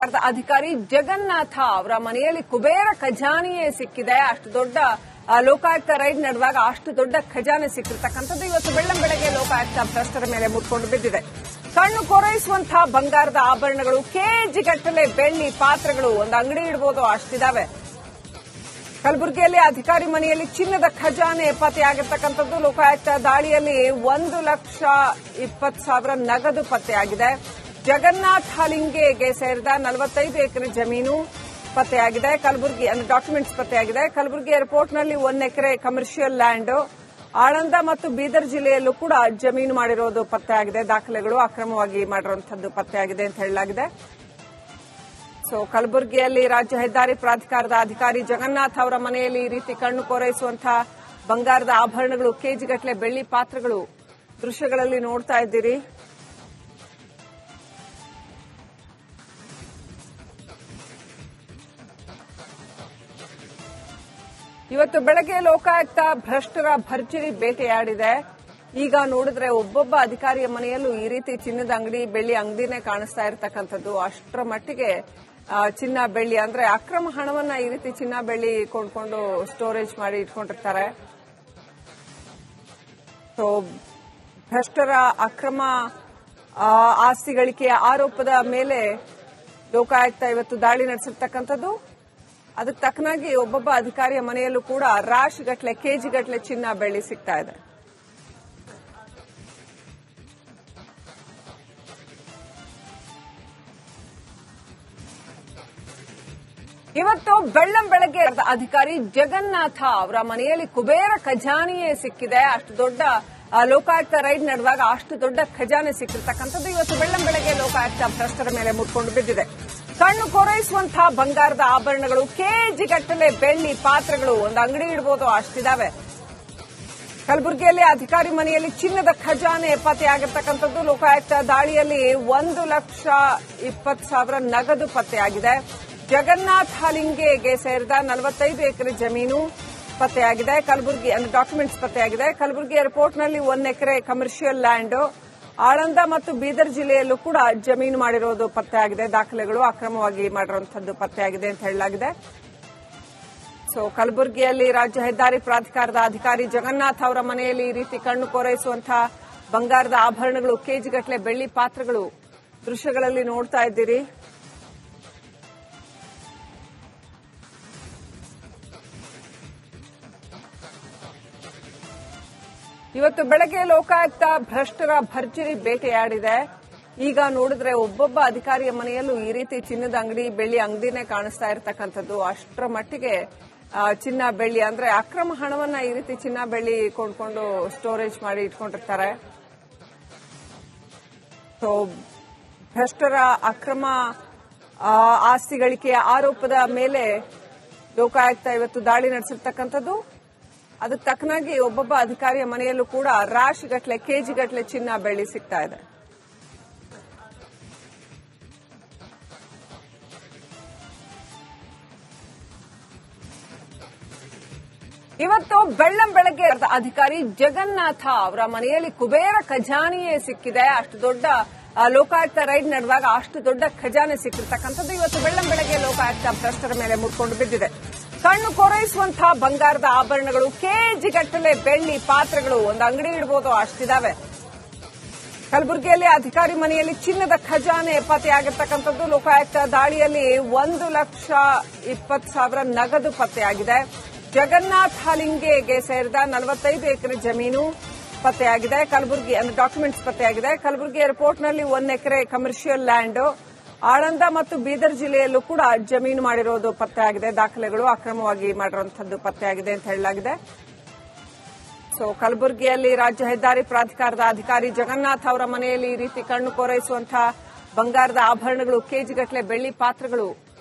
ಪ್ರಾಧಿಕಾರದ ಅಧಿಕಾರಿ ಜಗನ್ನಾಥ ಅವರ ಮನೆಯಲ್ಲಿ ಕುಬೇರ ಖಜಾನೆಯೇ ಸಿಕ್ಕಿದೆ. ಅಷ್ಟು ದೊಡ್ಡ ಲೋಕಾಯುಕ್ತ ರೈಡ್ ನಡೆದಾಗ ಅಷ್ಟು ದೊಡ್ಡ ಖಜಾನೆ ಸಿಕ್ಕಿರ್ತಕ್ಕಂಥದ್ದು ಇವತ್ತು ಬೆಳ್ಳಂಬೆಳಗ್ಗೆ ಲೋಕಾಯುಕ್ತ ಭ್ರಷ್ಟರ ಮೇಲೆ ಮುಟ್ಕೊಂಡು ಬಿದ್ದಿದೆ. ಕಣ್ಣು ಕೊರೈಸುವಂತಹ ಬಂಗಾರದ ಆಭರಣಗಳು, ಕೆಜಿಗಟ್ಟಲೆ ಬೆಳ್ಳಿ ಪಾತ್ರೆಗಳು, ಒಂದು ಅಂಗಡಿ ಇಡಬಹುದು ಅಷ್ಟಿದಾವೆ. ಕಲಬುರಗಿಯಲ್ಲಿ ಅಧಿಕಾರಿ ಮನೆಯಲ್ಲಿ ಚಿನ್ನದ ಖಜಾನೆ ಪತ್ತೆಯಾಗಿರ್ತಕ್ಕಂಥದ್ದು. ಲೋಕಾಯುಕ್ತ ದಾಳಿಯಲ್ಲಿ 1,20,000 ನಗದು ಪತ್ತೆಯಾಗಿದೆ. ಜಗನ್ನಾಥ್ ಹಲಿಂಗೆಗೆ ಸೇರಿದ 45 ಎಕರೆ ಜಮೀನು ಪತ್ತೆಯಾಗಿದೆ. ಕಲಬುರಗಿ ಡಾಕ್ಯುಮೆಂಟ್ಸ್ ಪತ್ತೆಯಾಗಿದೆ. ಕಲಬುರಗಿ ಏರ್ಪೋರ್ಟ್ನಲ್ಲಿ 1 ಎಕರೆ ಕಮರ್ಷಿಯಲ್ ಲ್ಯಾಂಡ್, ಆಳಂದ ಮತ್ತು ಬೀದರ್ ಜಿಲ್ಲೆಯಲ್ಲೂ ಕೂಡ ಜಮೀನು ಮಾಡಿರೋದು ಪತ್ತೆಯಾಗಿದೆ. ದಾಖಲೆಗಳು ಅಕ್ರಮವಾಗಿ ಮಾಡಿರುವಂತದ್ದು ಪತ್ತೆಯಾಗಿದೆ ಅಂತ ಹೇಳಲಾಗಿದೆ. ಕಲಬುರಗಿಯಲ್ಲಿ ರಾಜ್ಯ ಹೆದ್ದಾರಿ ಪ್ರಾಧಿಕಾರದ ಅಧಿಕಾರಿ ಜಗನ್ನಾಥ್ ಅವರ ಮನೆಯಲ್ಲಿ ಈ ರೀತಿ ಕಣ್ಣು ಕೊರೈಸುವಂತಹ ಬಂಗಾರದ ಆಭರಣಗಳು, ಕೆಜಿಗಟ್ಟಲೆ ಬೆಳ್ಳಿ ಪಾತ್ರೆಗಳು ದೃಶ್ಯಗಳಲ್ಲಿ ನೋಡ್ತಾ ಇದ್ದೀರಿ. ಇವತ್ತು ಬೆಳಗ್ಗೆ ಲೋಕಾಯುಕ್ತ ಭ್ರಷ್ಟರ ಭರ್ಜರಿ ಬೇಟೆಯಾಡಿದೆ. ಈಗ ನೋಡಿದ್ರೆ ಒಬ್ಬೊಬ್ಬ ಅಧಿಕಾರಿಯ ಮನೆಯಲ್ಲೂ ಈ ರೀತಿ ಚಿನ್ನದ ಅಂಗಡಿ, ಬೆಳ್ಳಿ ಅಂಗಡಿನೇ ಕಾಣಿಸ್ತಾ ಇರತಕ್ಕಂಥದ್ದು. ಅಷ್ಟರ ಮಟ್ಟಿಗೆ ಚಿನ್ನ ಬೆಳ್ಳಿ ಅಂದ್ರೆ ಅಕ್ರಮ ಹಣವನ್ನ ಈ ರೀತಿ ಚಿನ್ನ ಬೆಳ್ಳಿ ಕೊಂಡ್ಕೊಂಡು ಸ್ಟೋರೇಜ್ ಮಾಡಿ ಇಟ್ಕೊಂಡಿರ್ತಾರೆ. ಭ್ರಷ್ಟರ ಅಕ್ರಮ ಆಸ್ತಿ ಗಳಿಕೆಯ ಆರೋಪದ ಮೇಲೆ ಲೋಕಾಯುಕ್ತ ಇವತ್ತು ದಾಳಿ ನಡೆಸಿರ್ತಕ್ಕಂಥದ್ದು. ಅದಕ್ಕೆ ತಕ್ಕನಾಗಿ ಒಬ್ಬೊಬ್ಬ ಅಧಿಕಾರಿಯ ಮನೆಯಲ್ಲೂ ಕೂಡ ರಾಶಿಗಟ್ಟಲೆ, ಕೆಜಿಗಟ್ಟಲೆ ಚಿನ್ನ ಬೆಳ್ಳಿ ಸಿಗ್ತಾ ಇದೆ. ಇವತ್ತು ಬೆಳ್ಳಂಬೆಳಗ್ಗೆ ಅಧಿಕಾರಿ ಜಗನ್ನಾಥ ಅವರ ಮನೆಯಲ್ಲಿ ಕುಬೇರ ಖಜಾನೆಯೇ ಸಿಕ್ಕಿದೆ. ಅಷ್ಟು ದೊಡ್ಡ ಲೋಕಾಯುಕ್ತ ರೈಡ್ ನಡೆದಾಗ ಅಷ್ಟು ದೊಡ್ಡ ಖಜಾನೆ ಸಿಕ್ಕಿರ್ತಕ್ಕಂಥದ್ದು ಇವತ್ತು ಬೆಳ್ಳಂಬೆಳಗ್ಗೆ ಲೋಕಾಯುಕ್ತ ಭ್ರಷ್ಟರ ಮೇಲೆ ಮುಟ್ಕೊಂಡು ಬಿದ್ದಿದೆ. ಕಣ್ಣು ಕೊರೈಸುವಂತಹ ಬಂಗಾರದ ಆಭರಣಗಳು, ಕೆಜಿಗಟ್ಟಲೆ ಬೆಳ್ಳಿ ಪಾತ್ರೆಗಳು, ಒಂದು ಅಂಗಡಿ ಇಡಬಹುದು ಅಷ್ಟಿದಾವೆ. ಕಲಬುರಗಿಯಲ್ಲಿ ಅಧಿಕಾರಿ ಮನೆಯಲ್ಲಿ ಚಿನ್ನದ ಖಜಾನೆ ಪತ್ತೆಯಾಗಿರ್ತಕ್ಕಂಥದ್ದು. ಲೋಕಾಯುಕ್ತ ದಾಳಿಯಲ್ಲಿ 1,20,000 ನಗದು ಪತ್ತೆಯಾಗಿದೆ. ಜಗನ್ನಾಥ್ ಹಲಿಂಗೆಗೆ ಸೇರಿದ 45 ಎಕರೆ ಜಮೀನು ಪತ್ತೆಯಾಗಿದೆ. ಕಲಬುರಗಿ ಡಾಕ್ಯುಮೆಂಟ್ಸ್ ಪತ್ತೆಯಾಗಿದೆ. ಕಲಬುರಗಿ ಏರ್ಪೋರ್ಟ್ನಲ್ಲಿ 1 ಎಕರೆ ಕಮರ್ಷಿಯಲ್ ಲ್ಯಾಂಡ್, ಆಳಂದ ಮತ್ತು ಬೀದರ್ ಜಿಲ್ಲೆಯಲ್ಲೂ ಕೂಡ ಜಮೀನು ಮಾಡಿರೋದು ಪತ್ತೆಯಾಗಿದೆ. ದಾಖಲೆಗಳು ಅಕ್ರಮವಾಗಿ ಮಾಡಿರುವಂತದ್ದು ಪತ್ತೆಯಾಗಿದೆ ಅಂತ ಹೇಳಲಾಗಿದೆ. ಕಲಬುರಗಿಯಲ್ಲಿ ರಾಜ್ಯ ಹೆದ್ದಾರಿ ಪ್ರಾಧಿಕಾರದ ಅಧಿಕಾರಿ ಜಗನ್ನಾಥ್ ಅವರ ಮನೆಯಲ್ಲಿ ಈ ರೀತಿ ಕಣ್ಣು ಕೊರೈಸುವಂತಹ ಬಂಗಾರದ ಆಭರಣಗಳು, ಕೆಜಿಗಟ್ಟಲೆ ಬೆಳ್ಳಿ ಪಾತ್ರೆಗಳು ದೃಶ್ಯಗಳಲ್ಲಿ ನೋಡ್ತಾ ಇದ್ದೀರಿ. ಇವತ್ತು ಬೆಳಗ್ಗೆ ಲೋಕಾಯುಕ್ತ ಭ್ರಷ್ಟರ ಭರ್ಜರಿ ಬೇಟೆಯಾಡಿದೆ. ಈಗ ನೋಡಿದ್ರೆ ಒಬ್ಬೊಬ್ಬ ಅಧಿಕಾರಿಯ ಮನೆಯಲ್ಲೂ ಈ ರೀತಿ ಚಿನ್ನದ ಅಂಗಡಿ, ಬೆಳ್ಳಿ ಅಂಗಡಿನೇ ಕಾಣಿಸ್ತಾ ಇರತಕ್ಕಂಥದ್ದು. ಅಷ್ಟರ ಮಟ್ಟಿಗೆ ಚಿನ್ನ ಬೆಳ್ಳಿ ಅಂದ್ರೆ ಅಕ್ರಮ ಹಣವನ್ನ ಈ ರೀತಿ ಚಿನ್ನ ಬೆಳ್ಳಿ ಕೊಂಡ್ಕೊಂಡು ಸ್ಟೋರೇಜ್ ಮಾಡಿ ಇಟ್ಕೊಂಡಿರ್ತಾರೆ. ಭ್ರಷ್ಟರ ಅಕ್ರಮ ಆಸ್ತಿ ಗಳಿಕೆಯ ಆರೋಪದ ಮೇಲೆ ಲೋಕಾಯುಕ್ತ ಇವತ್ತು ದಾಳಿ ನಡೆಸಿರ್ತಕ್ಕಂಥದ್ದು. ಅದಕ್ಕೆ ತಕ್ಕನಾಗಿ ಒಬ್ಬೊಬ್ಬ ಅಧಿಕಾರಿಯ ಮನೆಯಲ್ಲೂ ಕೂಡ ರಾಶಿಗಟ್ಟಲೆ, ಕೆಜಿಗಟ್ಟಲೆ ಚಿನ್ನ ಬೆಳ್ಳಿ ಸಿಗ್ತಾ ಇದೆ. ಇವತ್ತು ಬೆಳ್ಳಂಬೆಳಗ್ಗೆ ಅಧಿಕಾರಿ ಜಗನ್ನಾಥ ಅವರ ಮನೆಯಲ್ಲಿ ಕುಬೇರ ಖಜಾನೆಯೇ ಸಿಕ್ಕಿದೆ. ಅಷ್ಟು ದೊಡ್ಡ ಲೋಕಾಯುಕ್ತ ರೈಡ್ ನಡೆದಾಗ ಅಷ್ಟು ದೊಡ್ಡ ಖಜಾನೆ ಸಿಕ್ಕಿರ್ತಕ್ಕಂಥದ್ದು ಇವತ್ತು ಬೆಳ್ಳಂಬೆಳಗ್ಗೆ ಲೋಕಾಯುಕ್ತ ಭ್ರಷ್ಟರ ಮೇಲೆ ಮುಟ್ಕೊಂಡು ಬಿದ್ದಿದೆ. ಕಣ್ಣು ಕೊರೈಸುವಂತಹ ಬಂಗಾರದ ಆಭರಣಗಳು, ಕೆಜಿಗಟ್ಟಲೆ ಬೆಳ್ಳಿ ಪಾತ್ರೆಗಳು, ಒಂದು ಅಂಗಡಿ ಇಡಬಹುದು ಅಷ್ಟಿದಾವೆ. ಕಲಬುರಗಿಯಲ್ಲಿ ಅಧಿಕಾರಿ ಮನೆಯಲ್ಲಿ ಚಿನ್ನದ ಖಜಾನೆ ಪತ್ತೆಯಾಗಿರ್ತಕ್ಕಂಥದ್ದು. ಲೋಕಾಯುಕ್ತ ದಾಳಿಯಲ್ಲಿ 1,20,000 ನಗದು ಪತ್ತೆಯಾಗಿದೆ. ಜಗನ್ನಾಥ್ ಹಲಿಂಗೆಗೆ ಸೇರಿದ 45 ಎಕರೆ ಜಮೀನು ಪತ್ತೆಯಾಗಿದೆ. ಕಲಬುರಗಿ ಡಾಕ್ಯುಮೆಂಟ್ಸ್ ಪತ್ತೆಯಾಗಿದೆ. ಕಲಬುರಗಿ ಏರ್ಪೋರ್ಟ್ನಲ್ಲಿ 1 ಎಕರೆ ಕಮರ್ಷಿಯಲ್ ಲ್ಯಾಂಡ್, ಆಳಂದ ಮತ್ತು ಬೀದರ್ ಜಿಲ್ಲೆಯಲ್ಲೂ ಕೂಡ ಜಮೀನು ಮಾಡಿರೋದು ಪತ್ತೆಯಾಗಿದೆ. ದಾಖಲೆಗಳು ಅಕ್ರಮವಾಗಿ ಮಾಡಿರುವಂತದ್ದು ಪತ್ತೆಯಾಗಿದೆ ಅಂತ ಹೇಳಲಾಗಿದೆ. ಕಲಬುರಗಿಯಲ್ಲಿ ರಾಜ್ಯ ಹೆದ್ದಾರಿ ಪ್ರಾಧಿಕಾರದ ಅಧಿಕಾರಿ ಜಗನ್ನಾಥ್ ಅವರ ಮನೆಯಲ್ಲಿ ಈ ರೀತಿ ಕಣ್ಣು ಕೊರೈಸುವಂತಹ ಬಂಗಾರದ ಆಭರಣಗಳು, ಕೆಜಿಗಟ್ಟಲೆ ಬೆಳ್ಳಿ ಪಾತ್ರೆಗಳು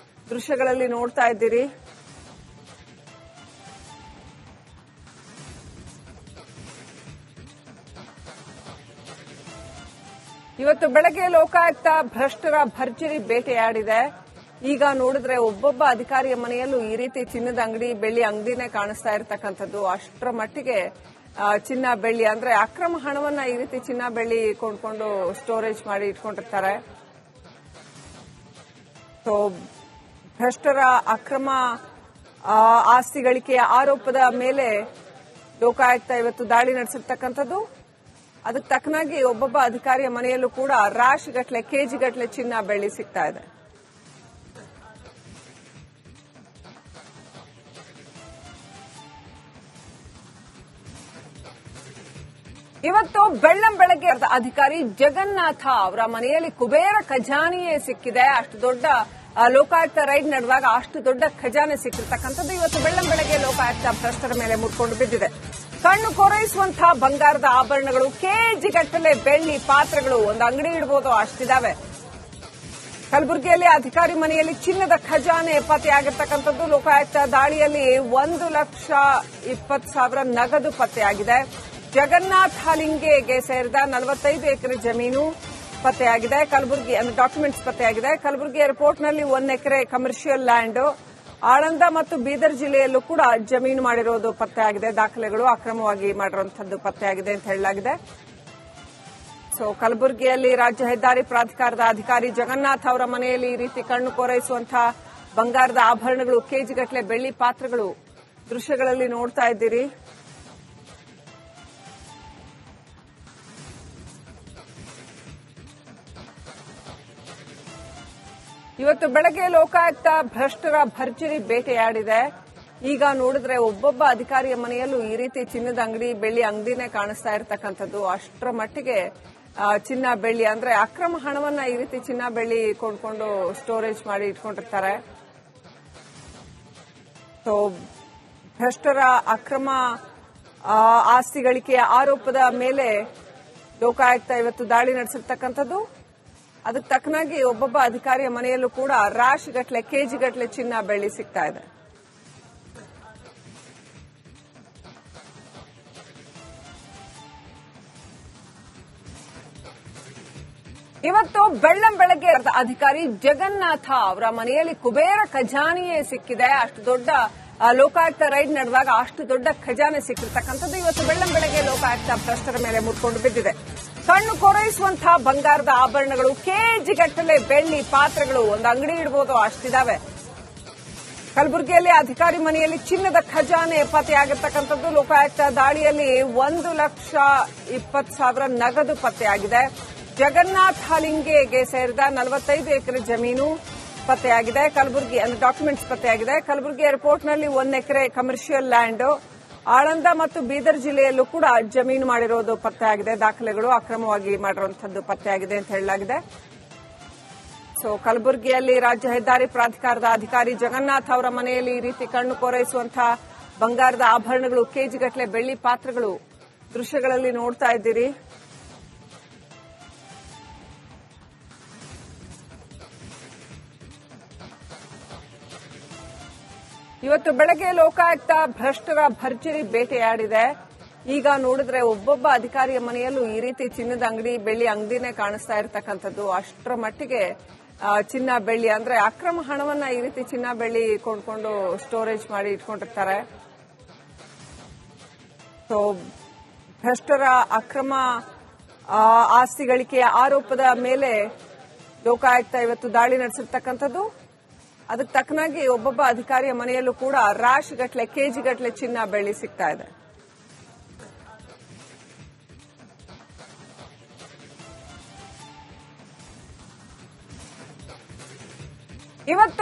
ದೃಶ್ಯಗಳಲ್ಲಿ ನೋಡ್ತಾ ಇದ್ದೀರಿ. ಇವತ್ತು ಬೆಳಗ್ಗೆ ಲೋಕಾಯುಕ್ತ ಭ್ರಷ್ಟರ ಭರ್ಜರಿ ಬೇಟೆಯಾಡಿದೆ. ಈಗ ನೋಡಿದ್ರೆ ಒಬ್ಬೊಬ್ಬ ಅಧಿಕಾರಿಯ ಮನೆಯಲ್ಲೂ ಈ ರೀತಿ ಚಿನ್ನದ ಅಂಗಡಿ, ಬೆಳ್ಳಿ ಅಂಗಡಿನೇ ಕಾಣಿಸ್ತಾ ಇರತಕ್ಕಂಥದ್ದು. ಅಷ್ಟರ ಮಟ್ಟಿಗೆ ಚಿನ್ನ ಬೆಳ್ಳಿ ಅಂದ್ರೆ ಅಕ್ರಮ ಹಣವನ್ನ ಈ ರೀತಿ ಚಿನ್ನ ಬೆಳ್ಳಿ ಕೊಂಡ್ಕೊಂಡು ಸ್ಟೋರೇಜ್ ಮಾಡಿ ಇಟ್ಕೊಂಡಿರ್ತಾರೆ. ಸೊ ಭ್ರಷ್ಟರ ಅಕ್ರಮ ಆಸ್ತಿ ಗಳಿಕೆಯ ಆರೋಪದ ಮೇಲೆ ಲೋಕಾಯುಕ್ತ ಇವತ್ತು ದಾಳಿ ನಡೆಸಿರ್ತಕ್ಕಂಥದ್ದು. ಅದಕ್ಕೆ ತಕ್ಕನಾಗಿ ಒಬ್ಬೊಬ್ಬ ಅಧಿಕಾರಿಯ ಮನೆಯಲ್ಲೂ ಕೂಡ ರಾಶಿಗಟ್ಟಲೆ ಕೆಜಿಗಟ್ಟಲೆ ಚಿನ್ನ ಬೆಳ್ಳಿ ಸಿಗ್ತಾ ಇದೆ. ಇವತ್ತು ಬೆಳ್ಳಂಬೆಳಗ್ಗೆ ಅಧಿಕಾರಿ ಜಗನ್ನಾಥ ಅವರ ಮನೆಯಲ್ಲಿ ಕುಬೇರ ಖಜಾನೆಯೇ ಸಿಕ್ಕಿದೆ. ಅಷ್ಟು ದೊಡ್ಡ ಲೋಕಾಯುಕ್ತ ರೈಡ್ ನಡೆದಾಗ ಅಷ್ಟು ದೊಡ್ಡ ಖಜಾನೆ ಸಿಕ್ಕಿರ್ತಕ್ಕಂಥದ್ದು. ಇವತ್ತು ಬೆಳ್ಳಂಬೆಳಗ್ಗೆ ಲೋಕಾಯುಕ್ತ ಭ್ರಷ್ಟರ ಮೇಲೆ ಮುರ್ಕೊಂಡು ಬಿದ್ದಿದೆ. ಕಣ್ಣು ಕೊರೈಸುವಂತಹ ಬಂಗಾರದ ಆಭರಣಗಳು, ಕೆಜಿಗಟ್ಟಲೆ ಬೆಳ್ಳಿ ಪಾತ್ರೆಗಳು, ಒಂದು ಅಂಗಡಿ ಇಡಬಹುದು ಅಷ್ಟಿದಾವೆ. ಕಲಬುರಗಿಯಲ್ಲಿ ಅಧಿಕಾರಿ ಮನೆಯಲ್ಲಿ ಚಿನ್ನದ ಖಜಾನೆ ಪತ್ತೆಯಾಗಿರ್ತಕ್ಕಂಥದ್ದು. ಲೋಕಾಯುಕ್ತ ದಾಳಿಯಲ್ಲಿ 1,20,000 ನಗದು ಪತ್ತೆಯಾಗಿದೆ. ಜಗನ್ನಾಥ್ ಹಾಲಿಂಗೆಗೆ ಸೇರಿದ 45 ಎಕರೆ ಜಮೀನು ಪತ್ತೆಯಾಗಿದೆ. ಕಲಬುರಗಿ ಡಾಕ್ಯುಮೆಂಟ್ಸ್ ಪತ್ತೆಯಾಗಿದೆ. ಕಲಬುರಗಿ ಏರ್ಪೋರ್ಟ್ನಲ್ಲಿ 1 ಎಕರೆ ಕಮರ್ಷಿಯಲ್ ಲ್ಯಾಂಡ್, ಆಳಂದ ಮತ್ತು ಬೀದರ್ ಜಿಲ್ಲೆಯಲ್ಲೂ ಕೂಡ ಜಮೀನು ಮಾಡಿರೋದು ಪತ್ತೆಯಾಗಿದೆ. ದಾಖಲೆಗಳು ಅಕ್ರಮವಾಗಿ ಮಾಡಿರುವಂತದ್ದು ಪತ್ತೆಯಾಗಿದೆ ಅಂತ ಹೇಳಲಾಗಿದೆ. ಸೊ ಕಲಬುರಗಿಯಲ್ಲಿ ರಾಜ್ಯ ಹೆದ್ದಾರಿ ಪ್ರಾಧಿಕಾರದ ಅಧಿಕಾರಿ ಜಗನ್ನಾಥ್ ಅವರ ಮನೆಯಲ್ಲಿ ಈ ರೀತಿ ಕಣ್ಣು ಕೊರೈಸುವಂತಹ ಬಂಗಾರದ ಆಭರಣಗಳು, ಕೆಜಿಗಟ್ಟಲೆ ಬೆಳ್ಳಿ ಪಾತ್ರೆಗಳು ದೃಶ್ಯಗಳಲ್ಲಿ ನೋಡ್ತಾ ಇದ್ದೀರಿ. ಇವತ್ತು ಬೆಳಗ್ಗೆ ಲೋಕಾಯುಕ್ತ ಭ್ರಷ್ಟರ ಭರ್ಜರಿ ಬೇಟೆಯಾಡಿದೆ. ಈಗ ನೋಡಿದ್ರೆ ಒಬ್ಬೊಬ್ಬ ಅಧಿಕಾರಿಯ ಮನೆಯಲ್ಲೂ ಈ ರೀತಿ ಚಿನ್ನದ ಅಂಗಡಿ, ಬೆಳ್ಳಿ ಅಂಗಡಿನೇ ಕಾಣಿಸ್ತಾ ಇರತಕ್ಕಂಥದ್ದು. ಅಷ್ಟರ ಮಟ್ಟಿಗೆ ಚಿನ್ನ ಬೆಳ್ಳಿ ಅಂದ್ರೆ ಅಕ್ರಮ ಹಣವನ್ನ ಈ ರೀತಿ ಚಿನ್ನ ಬೆಳ್ಳಿ ಕೊಂಡ್ಕೊಂಡು ಸ್ಟೋರೇಜ್ ಮಾಡಿ ಇಟ್ಕೊಂಡಿರ್ತಾರೆ. ಸೊ ಭ್ರಷ್ಟರ ಅಕ್ರಮ ಆಸ್ತಿ ಗಳಿಕೆಯ ಆರೋಪದ ಮೇಲೆ ಲೋಕಾಯುಕ್ತ ಇವತ್ತು ದಾಳಿ ನಡೆಸಿರ್ತಕ್ಕಂಥದ್ದು. ಅದಕ್ಕೆ ತಕ್ಕನಾಗಿ ಒಬ್ಬೊಬ್ಬ ಅಧಿಕಾರಿಯ ಮನೆಯಲ್ಲೂ ಕೂಡ ರಾಶಿಗಟ್ಟಲೆ ಕೆಜಿಗಟ್ಟಲೆ ಚಿನ್ನ ಬೆಳ್ಳಿ ಸಿಗ್ತಾ ಇದೆ. ಇವತ್ತು ಬೆಳ್ಳಂಬೆಳಗ್ಗೆ ಅಧಿಕಾರಿ ಜಗನ್ನಾಥ ಅವರ ಮನೆಯಲ್ಲಿ ಕುಬೇರ ಖಜಾನೆಯೇ ಸಿಕ್ಕಿದೆ. ಅಷ್ಟು ದೊಡ್ಡ ಲೋಕಾಯುಕ್ತ ರೈಡ್ ನಡೆದಾಗ ಅಷ್ಟು ದೊಡ್ಡ ಖಜಾನೆ ಸಿಕ್ಕಿರ್ತಕ್ಕಂಥದ್ದು. ಇವತ್ತು ಬೆಳ್ಳಂಬೆಳಗ್ಗೆ ಲೋಕಾಯುಕ್ತ ಭ್ರಷ್ಟರ ಮೇಲೆ ಮುರ್ಕೊಂಡು ಬಿದ್ದಿದೆ. ಕಣ್ಣು ಕೊರೈಸುವಂತಹ ಬಂಗಾರದ ಆಭರಣಗಳು, ಕೆಜಿಗಟ್ಟಲೆ ಬೆಳ್ಳಿ ಪಾತ್ರೆಗಳು, ಒಂದು ಅಂಗಡಿ ಇಡಬಹುದು ಅಷ್ಟಿದಾವೆ. ಕಲಬುರಗಿಯಲ್ಲಿ ಅಧಿಕಾರಿ ಮನೆಯಲ್ಲಿ ಚಿನ್ನದ ಖಜಾನೆ ಪತ್ತೆಯಾಗಿರ್ತಕ್ಕಂಥದ್ದು. ಲೋಕಾಯುಕ್ತ ದಾಳಿಯಲ್ಲಿ 1,20,000 ನಗದು ಪತ್ತೆಯಾಗಿದೆ. ಜಗನ್ನಾಥ್ ಹಾಲಿಂಗೆಗೆ ಸೇರಿದ 45 ಎಕರೆ ಜಮೀನು ಪತ್ತೆಯಾಗಿದೆ. ಕಲಬುರಗಿ ಡಾಕ್ಯುಮೆಂಟ್ಸ್ ಪತ್ತೆಯಾಗಿದೆ. ಕಲಬುರಗಿ ಏರ್ಪೋರ್ಟ್ನಲ್ಲಿ 1 ಎಕರೆ ಕಮರ್ಷಿಯಲ್ ಲ್ಯಾಂಡ್, ಆಳಂದ ಮತ್ತು ಬೀದರ್ ಜಿಲ್ಲೆಯಲ್ಲೂ ಕೂಡ ಜಮೀನು ಮಾಡಿರೋದು ಪತ್ತೆಯಾಗಿದೆ. ದಾಖಲೆಗಳು ಅಕ್ರಮವಾಗಿ ಮಾಡಿರುವಂತದ್ದು ಪತ್ತೆಯಾಗಿದೆ ಅಂತ ಹೇಳಲಾಗಿದೆ. ಸೊ ಕಲಬುರಗಿಯಲ್ಲಿ ರಾಜ್ಯ ಹೆದ್ದಾರಿ ಪ್ರಾಧಿಕಾರದ ಅಧಿಕಾರಿ ಜಗನ್ನಾಥ್ ಅವರ ಮನೆಯಲ್ಲಿ ಈ ರೀತಿ ಕಣ್ಣು ಕೊರೈಸುವಂತಹ ಬಂಗಾರದ ಆಭರಣಗಳು, ಕೆಜಿಗಟ್ಟಲೆ ಬೆಳ್ಳಿ ಪಾತ್ರೆಗಳು ದೃಶ್ಯಗಳಲ್ಲಿ ನೋಡ್ತಾ ಇದ್ದೀರಿ. ಇವತ್ತು ಬೆಳಗ್ಗೆ ಲೋಕಾಯುಕ್ತ ಭ್ರಷ್ಟರ ಭರ್ಜರಿ ಬೇಟೆಯಾಡಿದೆ. ಈಗ ನೋಡಿದ್ರೆ ಒಬ್ಬೊಬ್ಬ ಅಧಿಕಾರಿಯ ಮನೆಯಲ್ಲೂ ಈ ರೀತಿ ಚಿನ್ನದ ಅಂಗಡಿ, ಬೆಳ್ಳಿ ಅಂಗಡಿನೇ ಕಾಣಿಸ್ತಾ ಇರತಕ್ಕಂಥದ್ದು. ಅಷ್ಟರ ಮಟ್ಟಿಗೆ ಚಿನ್ನ ಬೆಳ್ಳಿ ಅಂದ್ರೆ ಅಕ್ರಮ ಹಣವನ್ನ ಈ ರೀತಿ ಚಿನ್ನ ಬೆಳ್ಳಿ ಕೊಂಡ್ಕೊಂಡು ಸ್ಟೋರೇಜ್ ಮಾಡಿ ಇಟ್ಕೊಂಡಿರ್ತಾರೆ. ಸೊ ಭ್ರಷ್ಟರ ಅಕ್ರಮ ಆಸ್ತಿ ಗಳಿಕೆಯ ಆರೋಪದ ಮೇಲೆ ಲೋಕಾಯುಕ್ತ ಇವತ್ತು ದಾಳಿ ನಡೆಸಿರ್ತಕ್ಕಂಥದ್ದು. ಅದಕ್ಕೆ ತಕ್ಕನಾಗಿ ಒಬ್ಬೊಬ್ಬ ಅಧಿಕಾರಿಯ ಮನೆಯಲ್ಲೂ ಕೂಡ ರಾಶಿಗಟ್ಟಲೆ ಕೆಜಿಗಟ್ಟಲೆ ಚಿನ್ನ ಬೆಳ್ಳಿ ಸಿಗ್ತಾ ಇದೆ. ಇವತ್ತು